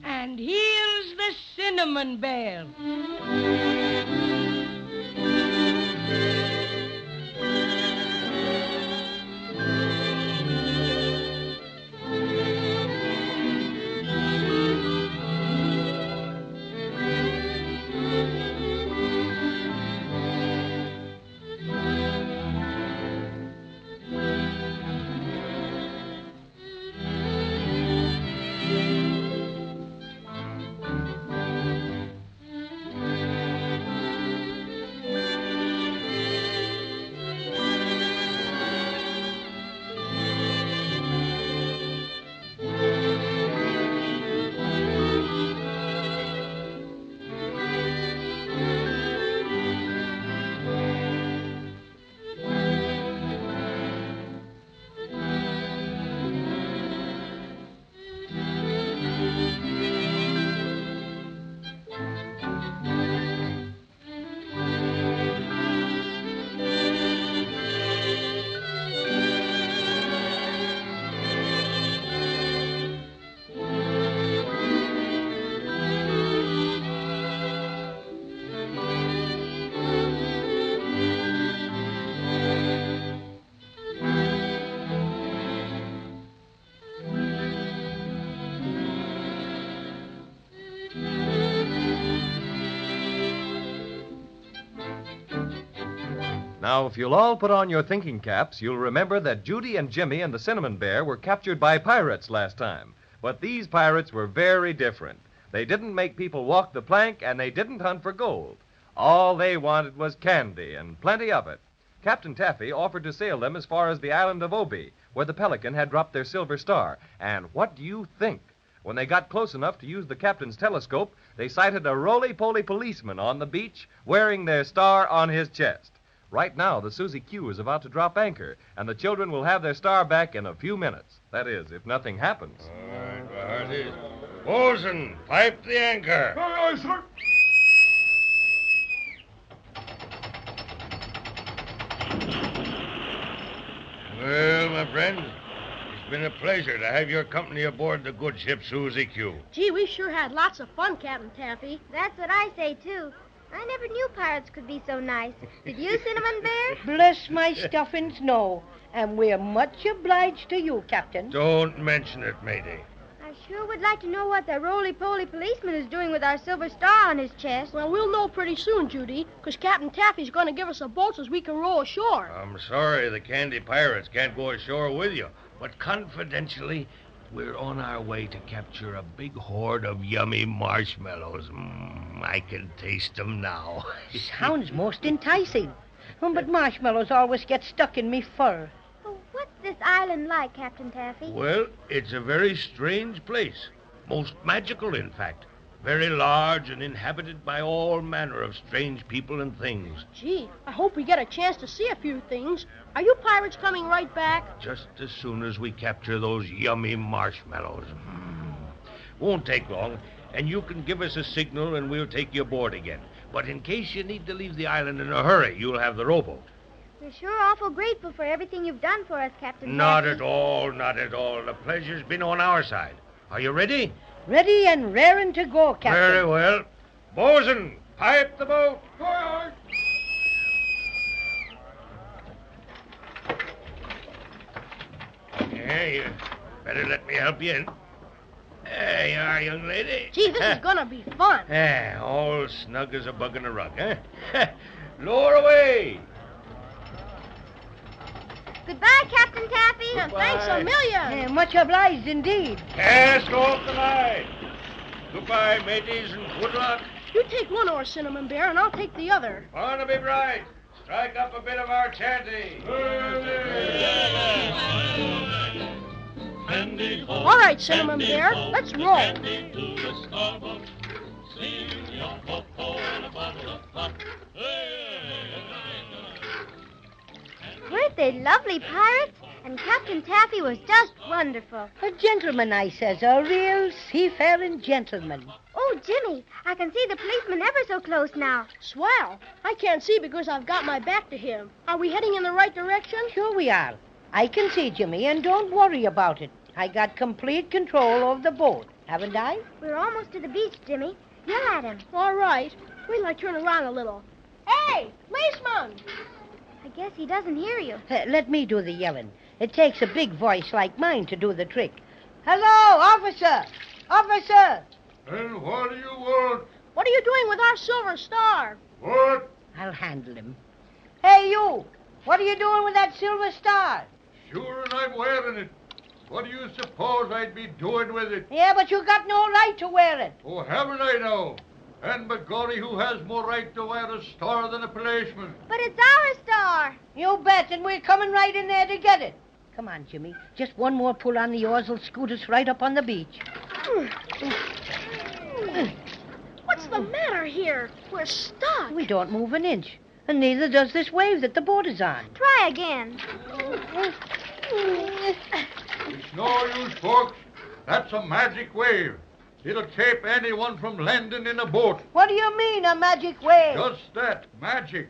And here's the cinnamon bear. Now, if you'll all put on your thinking caps, you'll remember that Judy and Jimmy and the Cinnamon Bear were captured by pirates last time. But these pirates were very different. They didn't make people walk the plank, and they didn't hunt for gold. All they wanted was candy, and plenty of it. Captain Taffy offered to sail them as far as the island of Obi, where the Pelican had dropped their silver star. And what do you think? When they got close enough to use the captain's telescope, they sighted a Roly-Poly Policeman on the beach wearing their star on his chest. Right now, the Susie Q is about to drop anchor, and the children will have their star back in a few minutes. That is, if nothing happens. All right, Barty. Bosun, pipe the anchor. Aye, aye, sir. Well, my friend, it's been a pleasure to have your company aboard the good ship Susie Q. Gee, we sure had lots of fun, Captain Taffy. That's what I say, too. I never knew pirates could be so nice. Did you, Cinnamon Bear? Bless my stuffings, no. And we're much obliged to you, Captain. Don't mention it, matey. I sure would like to know what the Roly-Poly Policeman is doing with our silver star on his chest. Well, we'll know pretty soon, Judy, because Captain Taffy's going to give us a boat so we can row ashore. I'm sorry the candy pirates can't go ashore with you, but confidentially, we're on our way to capture a big hoard of yummy marshmallows. I can taste them now. Sounds most enticing. But marshmallows always get stuck in me fur. Well, what's this island like, Captain Taffy? Well, it's a very strange place. Most magical, in fact. Very large and inhabited by all manner of strange people and things. Gee, I hope we get a chance to see a few things. Are you pirates coming right back? Just as soon as we capture those yummy marshmallows. Won't take long, and you can give us a signal and we'll take you aboard again. But in case you need to leave the island in a hurry, you'll have the rowboat. We're sure awful grateful for everything you've done for us, Captain Not Taffy. at all, not at all. The pleasure's been on our side. Are you ready? Ready and raring to go, Captain. Very well. Bosun, pipe the boat. Aye, Yeah, you better let me help you in. There you are, young lady. Gee, this is going to be fun. All snug as a bug in a rug, huh? Lower away. Goodbye, Captain Taffy. Thanks a million. Much obliged indeed. Cast off the line. Goodbye, mateys, and good luck. You take one oar, Cinnamon Bear, and I'll take the other. Barnaby Bright, strike up a bit of our chanty. All right, Cinnamon Bear, let's roll. Weren't they lovely pirates? And Captain Taffy was just wonderful. A gentleman, I says, a real seafaring gentleman. Oh, Jimmy, I can see the policeman ever so close now. Swell. I can't see because I've got my back to him. Are we heading in the right direction? Sure we are. I can see, Jimmy, and don't worry about it. I got complete control of the boat, haven't I? We're almost to the beach, Jimmy. Yell at him. All right. Wait till I turn around a little. Hey, policeman! I guess he doesn't hear you. Let me do the yelling. It takes a big voice like mine to do the trick. Hello, officer! Officer! And what do you want? What are you doing with our silver star? What? I'll handle him. Hey, you! What are you doing with that silver star? Sure, and I'm wearing it. What do you suppose I'd be doing with it? Yeah, but you got no right to wear it. Oh, haven't I now? And begorry, who has more right to wear a star than a policeman? But it's our star. You bet, and we're coming right in there to get it. Come on, Jimmy. Just one more pull on the oars will scoot us right up on the beach. What's the matter here? We're stuck. We don't move an inch, and neither does this wave that the boat is on. Try again. It's no use, folks. That's a magic wave. It'll keep anyone from landing in a boat. What do you mean, a magic wave? Just that, magic.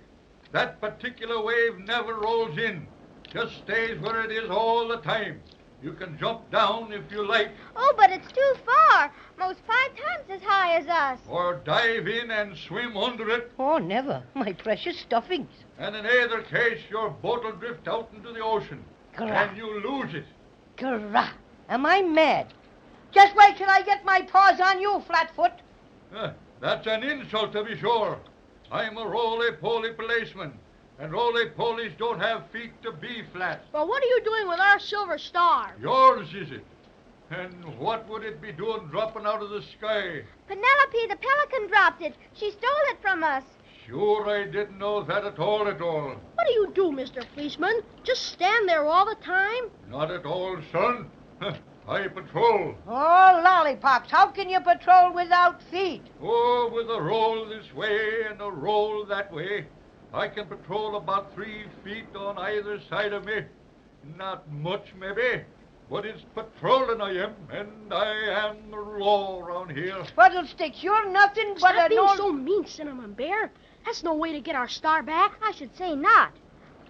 That particular wave never rolls in. Just stays where it is all the time. You can jump down if you like. Oh, but it's too far. Most 5 times as high as us. Or dive in and swim under it. Oh, never. My precious stuffings. And in either case, your boat will drift out into the ocean. Grah. And you lose it. Grah. Am I mad? Just wait till I get my paws on you, Flatfoot. That's an insult, to be sure. I'm a roly-poly policeman. And roly-polies don't have feet to be flat. Well, what are you doing with our silver star? Yours, is it? And what would it be doing dropping out of the sky? Penelope the pelican dropped it. She stole it from us. Sure, I didn't know that at all. What do you do, Mr. Policeman? Just stand there all the time? Not at all, son. I patrol. Oh, lollipops, how can you patrol without feet? Oh, with a roll this way and a roll that way. I can patrol about 3 feet on either side of me. Not much, maybe, but it's patrolling I am, and I am the law around here. Fiddlesticks, you're nothing but Stop an being old... so mean, Cinnamon Bear. That's no way to get our star back. I should say not.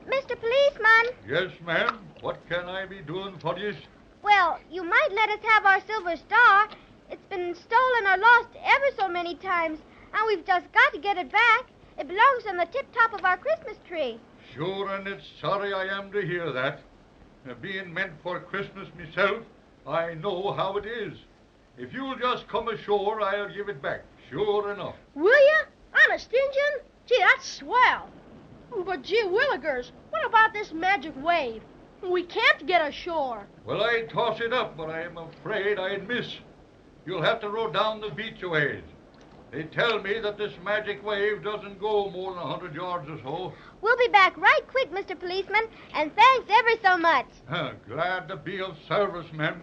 Mr. Policeman, Yes, ma'am. What can I be doing for you? well, you might let us have our silver star. It's been stolen or lost ever so many times, and we've just got to get it back. It belongs on the tip-top of our Christmas tree. Sure, and it's sorry I am to hear that. Being meant for Christmas myself, I know how it is. If you'll just come ashore, I'll give it back, sure enough. Will you? Honest, Injun? Gee, that's swell. But gee willikers, what about this magic wave? We can't get ashore. Well, I'd toss it up, but I'm afraid I'd miss. You'll have to row down the beach a ways. They tell me that this magic wave doesn't go more than 100 yards or so. We'll be back right quick, Mr. Policeman, and thanks ever so much. Glad to be of service, ma'am.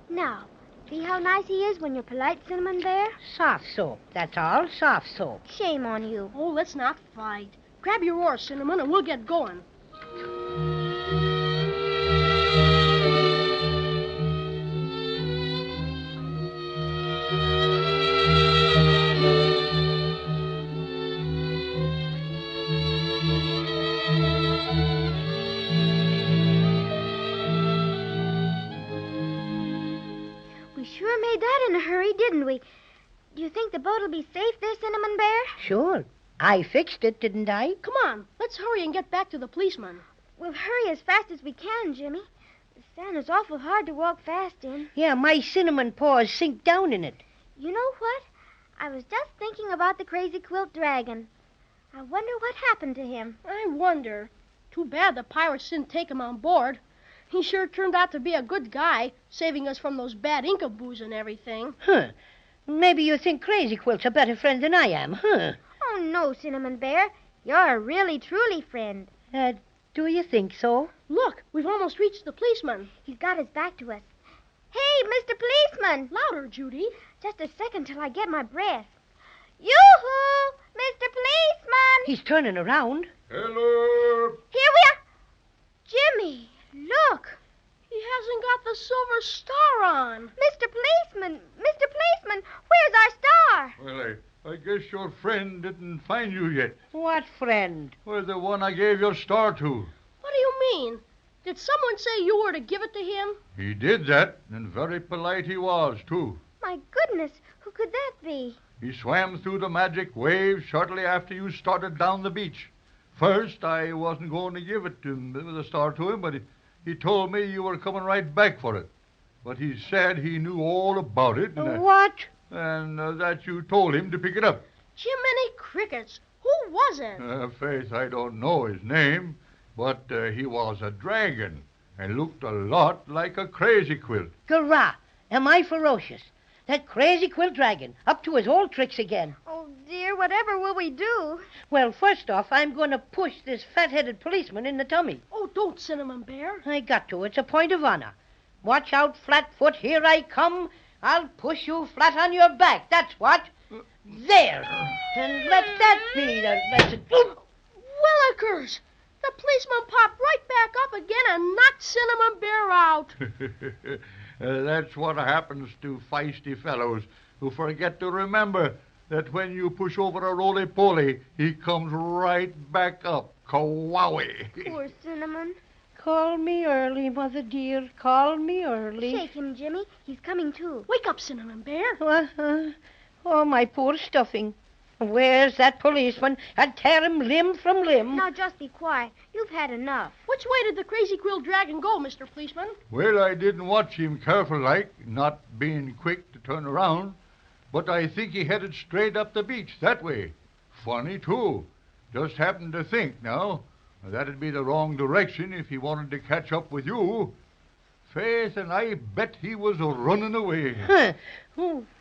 Now, see how nice he is when you're polite, Cinnamon Bear? Soft soap, that's all, soft soap. Shame on you. Oh, let's not fight. Grab your oar, Cinnamon, and we'll get going. We sure made that in a hurry, didn't we? Do you think the boat will be safe there, Cinnamon Bear? Sure. I fixed it, didn't I? Come on, let's hurry and get back to the policeman. We'll hurry as fast as we can, Jimmy. The sand is awful hard to walk fast in. Yeah, my cinnamon paws sink down in it. You know what? I was just thinking about the crazy quilt dragon. I wonder what happened to him. I wonder. Too bad the pirates didn't take him on board. He sure turned out to be a good guy, saving us from those bad Incaboos and everything. Huh. Maybe you think Crazy Quilt's a better friend than I am, huh? Oh, no, Cinnamon Bear. You're a really, truly friend. Do you think so? Look, we've almost reached the policeman. He's got his back to us. Hey, Mr. Policeman! Louder, Judy. Just a second till I get my breath. Yoo-hoo! Mr. Policeman! He's turning around. Hello. Here we are. Jimmy, look. He hasn't got the silver star on. Mr. Policeman, where's our star? Well, I guess your friend didn't find you yet. What friend? Well, the one I gave your star to. What do you mean? Did someone say you were to give it to him? He did that, and very polite he was, too. My goodness, who could that be? He swam through the magic wave shortly after you started down the beach. First, I wasn't going to give it to him, the star to him, but he told me you were coming right back for it. But he said he knew all about it. And, What? And that you told him to pick it up. Jiminy Crickets. Who was it? Faith, I don't know his name, but he was a dragon and looked a lot like a crazy quilt. Gurrah! Am I ferocious? That crazy quilt dragon, up to his old tricks again. Oh, dear, whatever will we do? Well, first off, I'm going to push this fat-headed policeman in the tummy. Oh, don't, Cinnamon Bear. I got to. It's a point of honor. Watch out, Flatfoot. Here I come. I'll push you flat on your back. That's what. There. And let that be the lesson. Willikers! The policeman popped right back up again and knocked Cinnamon Bear out. That's what happens to feisty fellows who forget to remember that when you push over a roly-poly, he comes right back up. Kawowie. Poor Cinnamon. Call me early, Mother dear. Call me early. Shake him, Jimmy. He's coming too. Wake up, Cinnamon Bear. Oh, my poor stuffing. Where's that policeman? I'd tear him limb from limb. Now just be quiet. You've had enough. Which way did the crazy quill dragon go, Mr. Policeman? Well, I didn't watch him careful like, not being quick to turn around, but I think he headed straight up the beach that way. Funny, too. Just happened to think now. That'd be the wrong direction if he wanted to catch up with you. Faith, and I bet he was running away. Huh.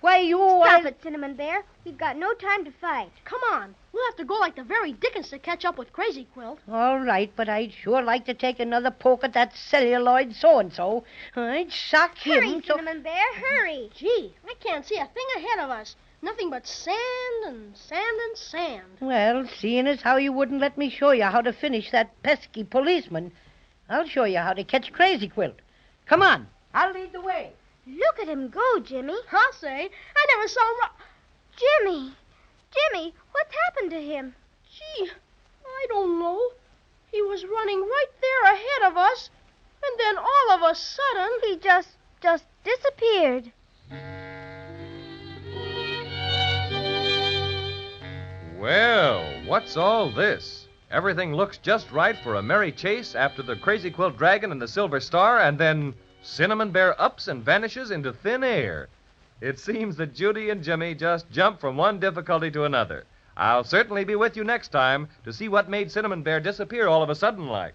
Why, you... Stop it, Cinnamon Bear. We've got no time to fight. Come on. We'll have to go like the very Dickens to catch up with Crazy Quilt. All right, but I'd sure like to take another poke at that celluloid so-and-so. I'd sock him Hurry, so... Cinnamon Bear, hurry. Gee, I can't see a thing ahead of us. Nothing but sand and sand and sand. Well, seeing as how you wouldn't let me show you how to finish that pesky policeman, I'll show you how to catch Crazy Quilt. Come on, I'll lead the way. Look at him go, Jimmy. I'll say, I never saw Jimmy! Jimmy, what's happened to him? Gee, I don't know. He was running right there ahead of us, and then all of a sudden... He just disappeared. Well, what's all this? Everything looks just right for a merry chase after the Crazy Quilt Dragon and the Silver Star, and then Cinnamon Bear ups and vanishes into thin air. It seems that Judy and Jimmy just jumped from one difficulty to another. I'll certainly be with you next time to see what made Cinnamon Bear disappear all of a sudden like.